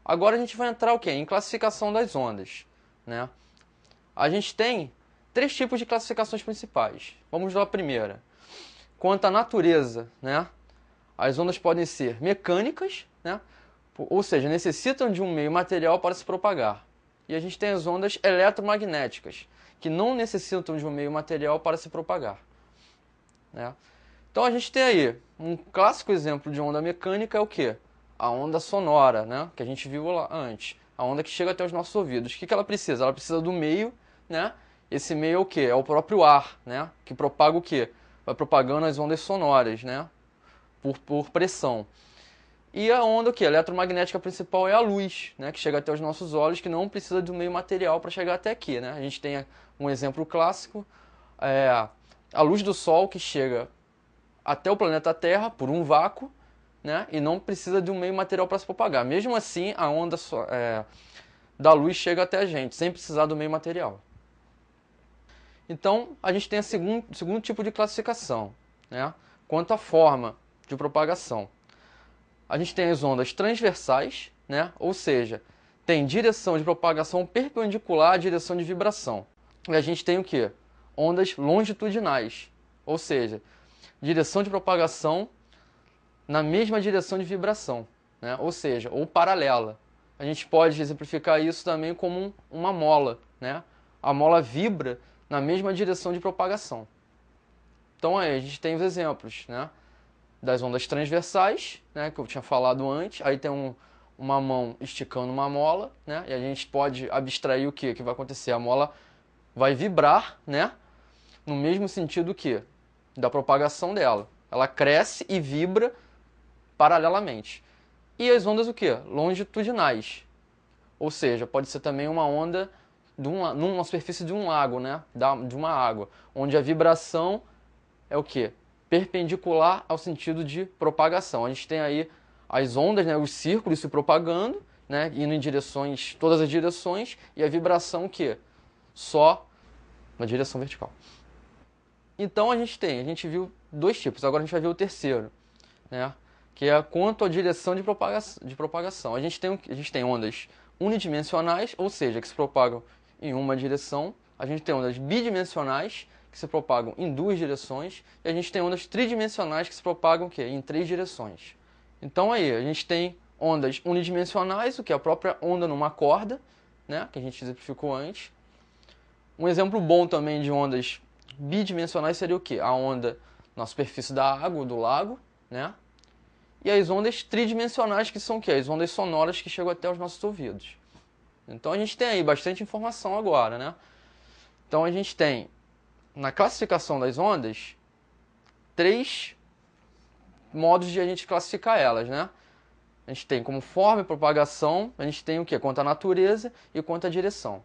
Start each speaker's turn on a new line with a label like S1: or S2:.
S1: Agora a gente vai entrar o quê? Em classificação das ondas, né? A gente tem 3 tipos de classificações principais. Vamos lá a primeira. Quanto à natureza, né? As ondas podem ser mecânicas, né? Ou seja, necessitam de um meio material para se propagar. E a gente tem as ondas eletromagnéticas, que não necessitam de um meio material para se propagar, né? Então a gente tem aí um clássico exemplo de onda mecânica é o quê? A onda sonora, né? Que a gente viu lá antes. A onda que chega até os nossos ouvidos. O que ela precisa? Ela precisa do meio, né? Esse meio é o quê? É o próprio ar, né? Que propaga o quê? Vai propagando as ondas sonoras, né? Por pressão. E a onda, o quê? A eletromagnética principal é a luz, né? Que chega até os nossos olhos, que não precisa de um meio material para chegar até aqui, né? A gente tem um exemplo clássico, a luz do Sol que chega até o planeta Terra por um vácuo, né? E não precisa de um meio material para se propagar. Mesmo assim, a onda da luz chega até a gente, sem precisar do meio material. Então, a gente tem o segundo tipo de classificação, né? Quanto à forma de propagação. A gente tem as ondas transversais, né? Ou seja, tem direção de propagação perpendicular à direção de vibração. E a gente tem o quê? Ondas longitudinais, ou seja, direção de propagação na mesma direção de vibração, né? Ou seja, ou paralela. A gente pode exemplificar isso também como uma mola, né? A mola vibra na mesma direção de propagação. Então aí a gente tem os exemplos, né? Das ondas transversais, né? Que eu tinha falado antes. Aí tem uma mão esticando uma mola, né? E a gente pode abstrair o que vai acontecer? A mola vai vibrar, né? No mesmo sentido que da propagação dela. Ela cresce e vibra paralelamente. E as ondas o quê? Longitudinais. Ou seja, pode ser também uma onda numa superfície de um lago, né? De uma água, onde a vibração é o quê? Perpendicular ao sentido de propagação. A gente tem aí as ondas, né? Os círculos se propagando, né? Indo em direções, todas as direções, e a vibração o quê? Só na direção vertical. Então a gente viu 2 tipos, agora a gente vai ver o terceiro, né? Que é quanto à direção de propagação. A gente tem ondas unidimensionais, ou seja, que se propagam em uma direção. A gente tem ondas bidimensionais, que se propagam em 2 direções. E a gente tem ondas tridimensionais, que se propagam o quê? Em 3 direções. Então aí, a gente tem ondas unidimensionais, o que é a própria onda numa corda, né? Que a gente exemplificou antes. Um exemplo bom também de ondas bidimensionais seria o quê? A onda na superfície da água, do lago, né? E as ondas tridimensionais, que são o quê? As ondas sonoras que chegam até os nossos ouvidos. Então a gente tem aí bastante informação agora, né? Então a gente tem, na classificação das ondas, 3 modos de a gente classificar elas, né? A gente tem como forma e propagação, a gente tem o quê? Quanto à natureza e quanto à direção.